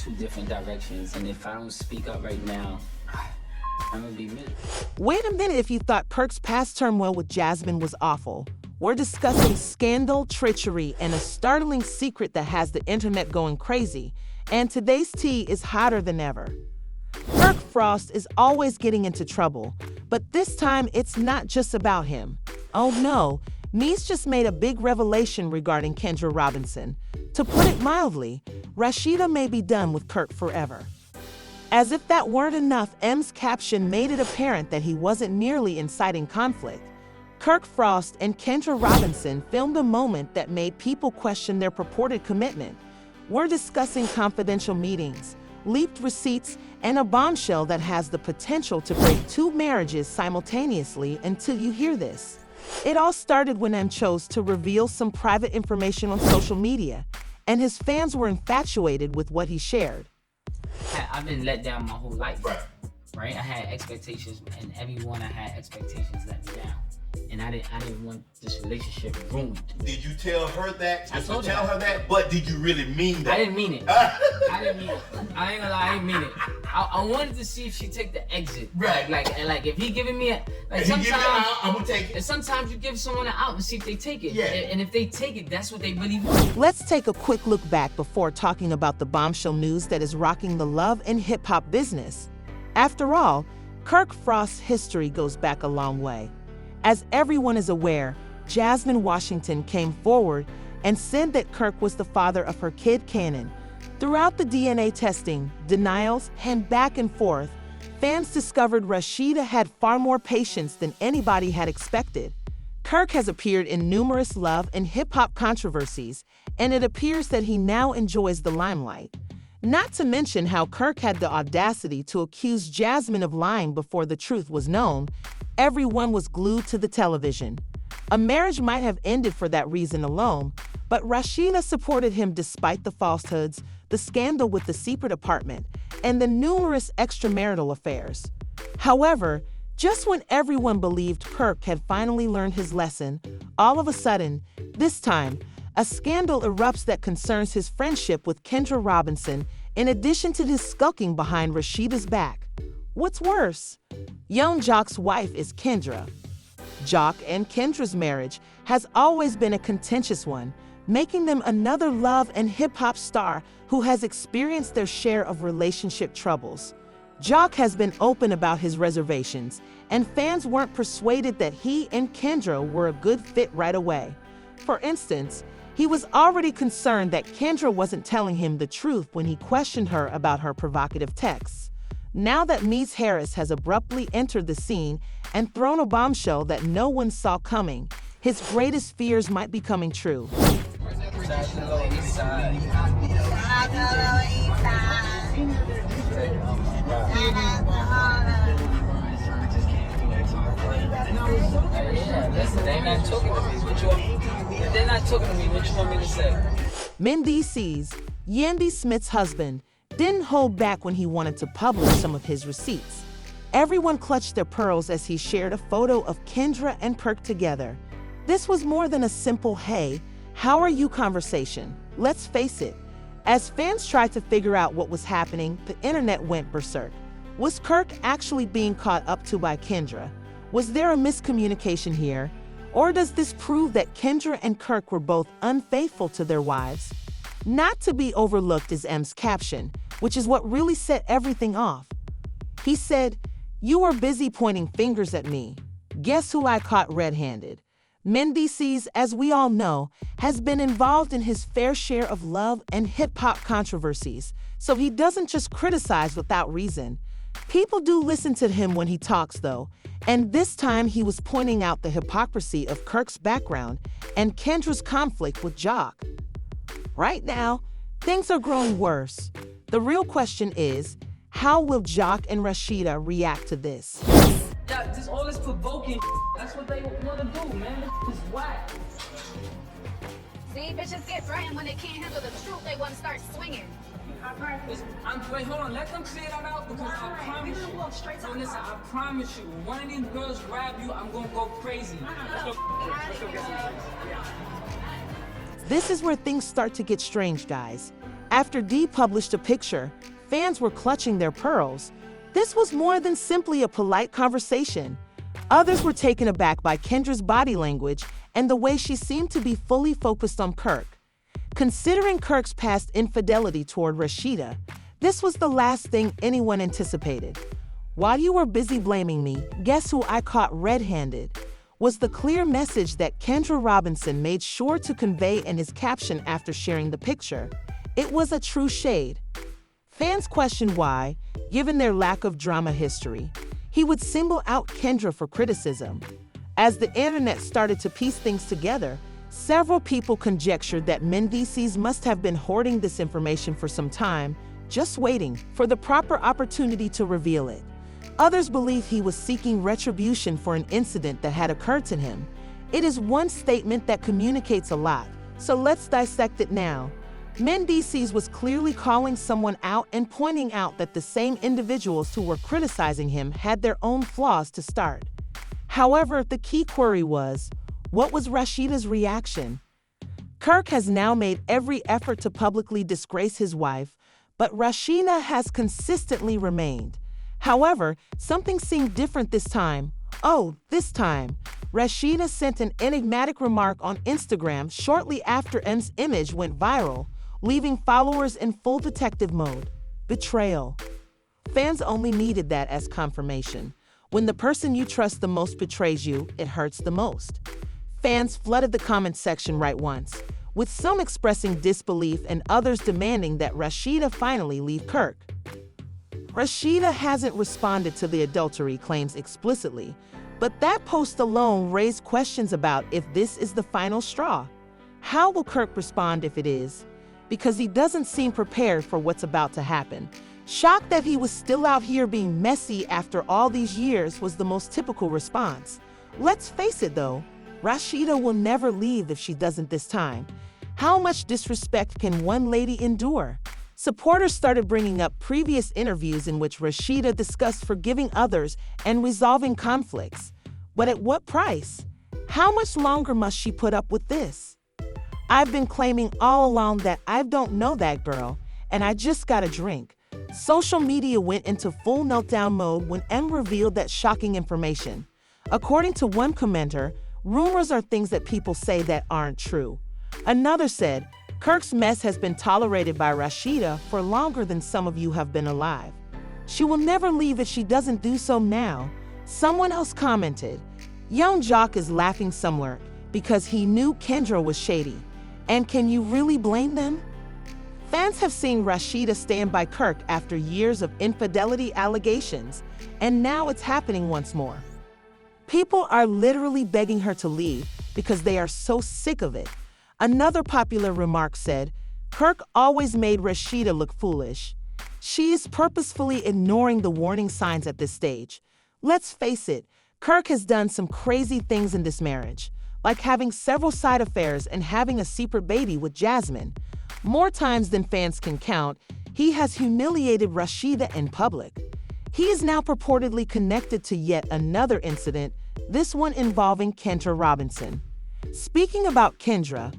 two different directions, and if I don't speak up right now, I'm gonna be miserable. Wait a minute if you thought Kirk's past turmoil with Jasmine was awful. We're discussing scandal, treachery, and a startling secret that has the internet going crazy. And today's tea is hotter than ever. Kirk Frost is always getting into trouble, but this time it's not just about him. Oh no, Mies just made a big revelation regarding Kendra Robinson. To put it mildly, Rashida may be done with Kirk forever. As if that weren't enough, M's caption made it apparent that he wasn't merely inciting conflict. Kirk Frost and Kendra Robinson filmed a moment that made people question their purported commitment. We're discussing confidential meetings, leaked receipts, and a bombshell that has the potential to break two marriages simultaneously until you hear this. It all started when M chose to reveal some private information on social media, and his fans were infatuated with what he shared. I've been let down my whole life, right? I had expectations, and everyone I had expectations let me down. And I didn't want this relationship ruined. Did you tell her that? I told her that, but did you really mean that? I didn't mean it. I didn't mean it. I ain't gonna lie, I didn't mean it. I wanted to see if she take the exit. Right. Like if he giving me a like if sometimes he give it out, I'm gonna take it. And sometimes you give someone an out and see if they take it. Yeah. And if they take it, that's what they really want. Let's take a quick look back before talking about the bombshell news that is rocking the love and hip-hop business. After all, Kirk Frost's history goes back a long way. As everyone is aware, Jasmine Washington came forward and said that Kirk was the father of her kid Cannon. Throughout the DNA testing, denials, and back and forth, fans discovered Rashida had far more patience than anybody had expected. Kirk has appeared in numerous love and hip-hop controversies, and it appears that he now enjoys the limelight. Not to mention how Kirk had the audacity to accuse Jasmine of lying before the truth was known. Everyone was glued to the television. A marriage might have ended for that reason alone, but Rashida supported him despite the falsehoods, the scandal with the secret apartment, and the numerous extramarital affairs. However, just when everyone believed Kirk had finally learned his lesson, all of a sudden, this time, a scandal erupts that concerns his friendship with Kendra Robinson, in addition to his skulking behind Rashida's back. What's worse? Young Jock's wife is Kendra. Jock and Kendra's marriage has always been a contentious one, making them another love and hip-hop star who has experienced their share of relationship troubles. Jock has been open about his reservations, and fans weren't persuaded that he and Kendra were a good fit right away. For instance, he was already concerned that Kendra wasn't telling him the truth when he questioned her about her provocative texts. Now that Mies Harris has abruptly entered the scene and thrown a bombshell that no one saw coming, his greatest fears might be coming true. Listen, they're not talking to me. If they're not talking to me, what you want me to say? Mendeecees, Yandy Smith's husband, didn't hold back when he wanted to publish some of his receipts. Everyone clutched their pearls as he shared a photo of Kendra and Kirk together. This was more than a simple, "Hey, how are you" conversation. Let's face it, as fans tried to figure out what was happening, the internet went berserk. Was Kirk actually being caught up to by Kendra? Was there a miscommunication here? Or does this prove that Kendra and Kirk were both unfaithful to their wives? Not to be overlooked is M's caption, which is what really set everything off. He said, "You were busy pointing fingers at me. Guess who I caught red-handed?" Mendeecees, as we all know, has been involved in his fair share of love and hip-hop controversies, so he doesn't just criticize without reason. People do listen to him when he talks, though, and this time he was pointing out the hypocrisy of Kirk's background and Kendra's conflict with Jock. Right now, things are growing worse. The real question is, how will Jock and Rashida react to this? Yeah, just all this provoking. That's what they want to do, man. It's whack. See, bitches get threatened when they can't handle the truth. They want to start swinging. Wait, hold on. Let them clear that out because I promise you. So listen, I promise you, when one of these girls grab you, I'm gonna go crazy. This is where things start to get strange, guys. After Dee published a picture, fans were clutching their pearls. This was more than simply a polite conversation. Others were taken aback by Kendra's body language and the way she seemed to be fully focused on Kirk. Considering Kirk's past infidelity toward Rashida, this was the last thing anyone anticipated. "While you were busy blaming me, guess who I caught red-handed?" was the clear message that Kendra Robinson made sure to convey in his caption after sharing the picture. It was a true shade. Fans questioned why, given their lack of drama history, he would single out Kendra for criticism. As the internet started to piece things together, several people conjectured that Mendeecees must have been hoarding this information for some time, just waiting for the proper opportunity to reveal it. Others believe he was seeking retribution for an incident that had occurred to him. It is one statement that communicates a lot, so let's dissect it now. Mendeecees was clearly calling someone out and pointing out that the same individuals who were criticizing him had their own flaws to start. However, the key query was, what was Rashida's reaction? Kirk has now made every effort to publicly disgrace his wife, but Rashida has consistently remained. However, something seemed different this time. This time, Rashida sent an enigmatic remark on Instagram shortly after M's image went viral, leaving followers in full detective mode. Betrayal. Fans only needed that as confirmation. When the person you trust the most betrays you, it hurts the most. Fans flooded the comment section right once, with some expressing disbelief and others demanding that Rashida finally leave Kirk. Rashida hasn't responded to the adultery claims explicitly, but that post alone raised questions about if this is the final straw. How will Kirk respond if it is? Because he doesn't seem prepared for what's about to happen. Shocked that he was still out here being messy after all these years was the most typical response. Let's face it though, Rashida will never leave if she doesn't this time. How much disrespect can one lady endure? Supporters started bringing up previous interviews in which Rashida discussed forgiving others and resolving conflicts. But at what price? How much longer must she put up with this? I've been claiming all along that I don't know that girl, and I just got a drink. Social media went into full meltdown mode when M revealed that shocking information. According to one commenter, rumors are things that people say that aren't true. Another said, Kirk's mess has been tolerated by Rashida for longer than some of you have been alive. She will never leave if she doesn't do so now. Someone else commented, Young Jock is laughing somewhere because he knew Kendra was shady. And can you really blame them? Fans have seen Rashida stand by Kirk after years of infidelity allegations, and now it's happening once more. People are literally begging her to leave because they are so sick of it. Another popular remark said, Kirk always made Rashida look foolish. She is purposefully ignoring the warning signs at this stage. Let's face it, Kirk has done some crazy things in this marriage, like having several side affairs and having a secret baby with Jasmine. More times than fans can count, he has humiliated Rashida in public. He is now purportedly connected to yet another incident, this one involving Kendra Robinson. Speaking about Kendra,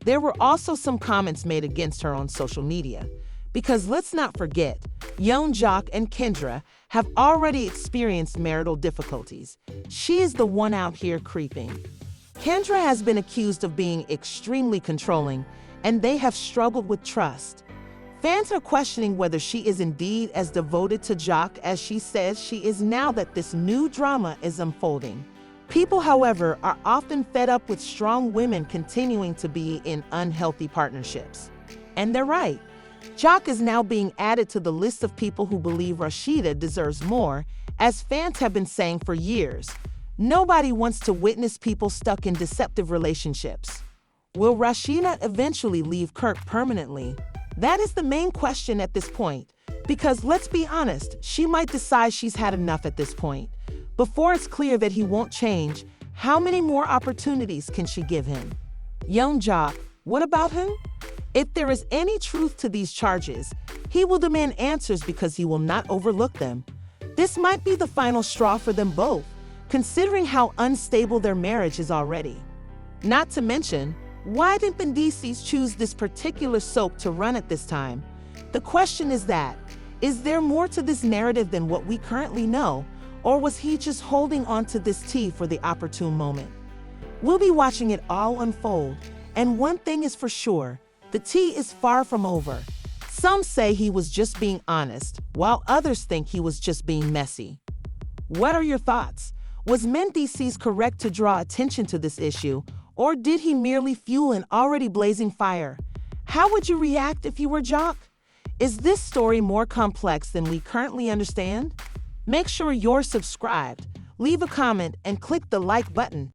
there were also some comments made against her on social media. Because let's not forget, Young Jock and Kendra have already experienced marital difficulties. She is the one out here creeping. Kendra has been accused of being extremely controlling, and they have struggled with trust. Fans are questioning whether she is indeed as devoted to Jock as she says she is now that this new drama is unfolding. People, however, are often fed up with strong women continuing to be in unhealthy partnerships. And they're right. Jock is now being added to the list of people who believe Rashida deserves more, as fans have been saying for years. Nobody wants to witness people stuck in deceptive relationships. Will Rashida eventually leave Kirk permanently? That is the main question at this point, because let's be honest, she might decide she's had enough at this point. Before it's clear that he won't change, how many more opportunities can she give him? Young Jock, what about him? If there is any truth to these charges, he will demand answers because he will not overlook them. This might be the final straw for them both, considering how unstable their marriage is already. Not to mention, Why did Mendeecees choose this particular soap to run at this time? The question is that, is there more to this narrative than what we currently know, or was he just holding on to this tea for the opportune moment? We'll be watching it all unfold, and one thing is for sure, the tea is far from over. Some say he was just being honest, while others think he was just being messy. What are your thoughts? Was Mendeecees correct to draw attention to this issue, or did he merely fuel an already blazing fire? How would you react if you were Jock? Is this story more complex than we currently understand? Make sure you're subscribed, leave a comment, and click the like button.